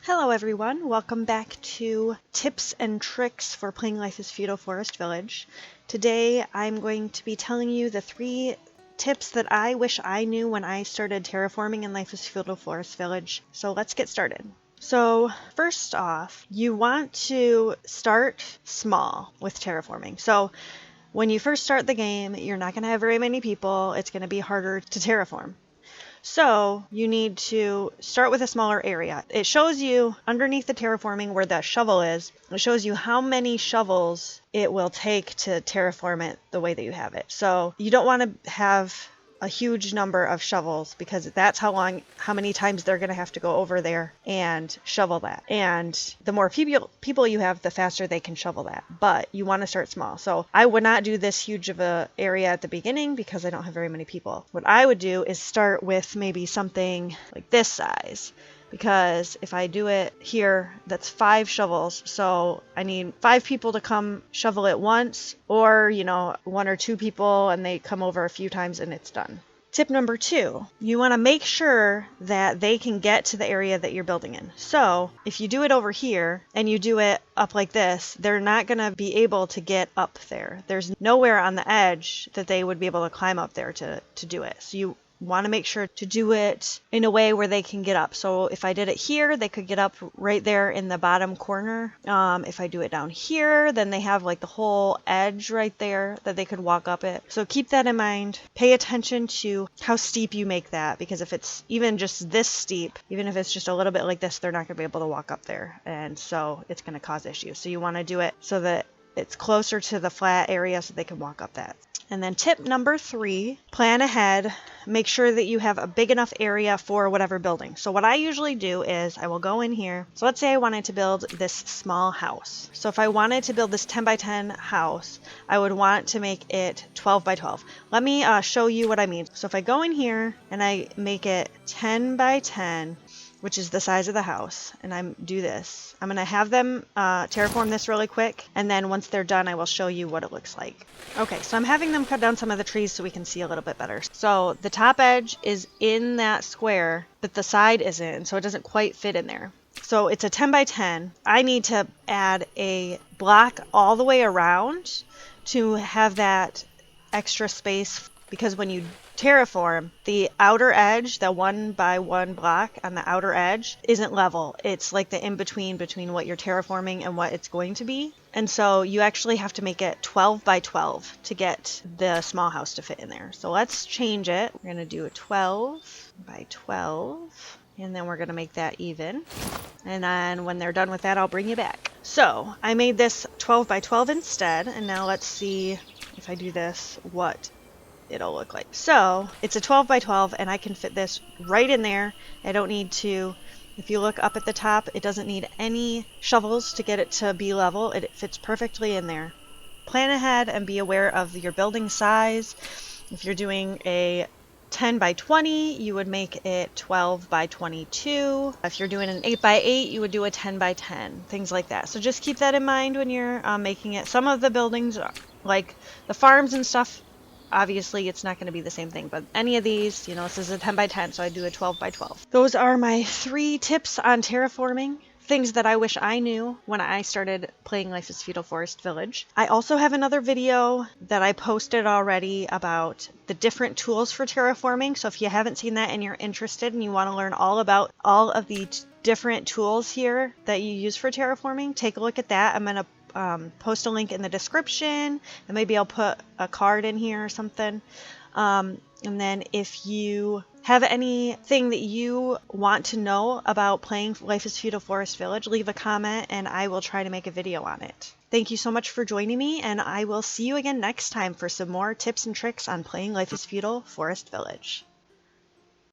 Hello everyone, welcome back to Tips and Tricks for Playing Life is Feudal Forest Village. Today I'm going to be telling you the 3 tips that I wish I knew when I started terraforming in Life is Feudal Forest Village. So let's get started. So first off, you want to start small with terraforming. So when you first start the game, you're not going to have very many people. It's going to be harder to terraform. So you need to start with a smaller area. It shows you underneath the terraforming where the shovel is. It shows you how many shovels it will take to terraform it the way that you have it. So you don't want to have a huge number of shovels because that's how many times they're going to have to go over there and shovel that. And the more people you have, the faster they can shovel that. But you want to start small. So I would not do this huge of a area at the beginning because I don't have very many people. What I would do is start with maybe something like this size. Because if I do it here, that's 5 shovels. So I need 5 people to come shovel it once, or, 1 or 2 people and they come over a few times and it's done. Tip number 2, you want to make sure that they can get to the area that you're building in. So if you do it over here and you do it up like this, they're not going to be able to get up there. There's nowhere on the edge that they would be able to climb up there to do it. So you want to make sure to do it in a way where they can get up. So if I did it here, they could get up right there in the bottom corner. If I do it down here, then they have like the whole edge right there that they could walk up it. So keep that in mind. Pay attention to how steep you make that, because if it's even just this steep, even if it's just a little bit like this, they're not going to be able to walk up there. And so it's going to cause issues. So you want to do it so that it's closer to the flat area so they can walk up that. And then tip number 3, plan ahead. Make sure that you have a big enough area for whatever building. So what I usually do is I will go in here. So let's say I wanted to build this small house. So if I wanted to build this 10 by 10 house, I would want to make it 12 by 12. Let me show you what I mean. So if I go in here and I make it 10 by 10, which is the size of the house, and I do this, I'm going to have them terraform this really quick, and then once they're done, I will show you what it looks like. Okay, so I'm having them cut down some of the trees so we can see a little bit better. So the top edge is in that square, but the side isn't, so it doesn't quite fit in there. So it's a 10 by 10. I need to add a block all the way around to have that extra space, because when you terraform, the outer edge, the 1 by 1 block on the outer edge, isn't level. It's like the in-between between what you're terraforming and what it's going to be. And so you actually have to make it 12 by 12 to get the small house to fit in there. So let's change it. We're going to do a 12 by 12. And then we're going to make that even. And then when they're done with that, I'll bring you back. So I made this 12 by 12 instead. And now let's see if I do this, what it'll look like. So it's a 12 by 12 and I can fit this right in there. I don't need to, if you look up at the top, it doesn't need any shovels to get it to be level. It fits perfectly in there. Plan ahead and be aware of your building size. If you're doing a 10 by 20, you would make it 12 by 22. If you're doing an 8 by 8, you would do a 10 by 10, things like that. So just keep that in mind when you're making it. Some of the buildings, like the farms and stuff, obviously it's not going to be the same thing, but any of these, this is a 10 by 10, so I do a 12 by 12. Those are my 3 tips on terraforming, things that I wish I knew when I started playing Life is Feudal Forest Village. I also have another video that I posted already about the different tools for terraforming, so if you haven't seen that and you're interested and you want to learn all about all of the different tools here that you use for terraforming, take a look at that. I'm going to post a link in the description, and maybe I'll put a card in here or something. And then if you have anything that you want to know about playing Life is Feudal Forest Village, leave a comment and I will try to make a video on it. Thank you so much for joining me, and I will see you again next time for some more tips and tricks on playing Life is Feudal Forest Village.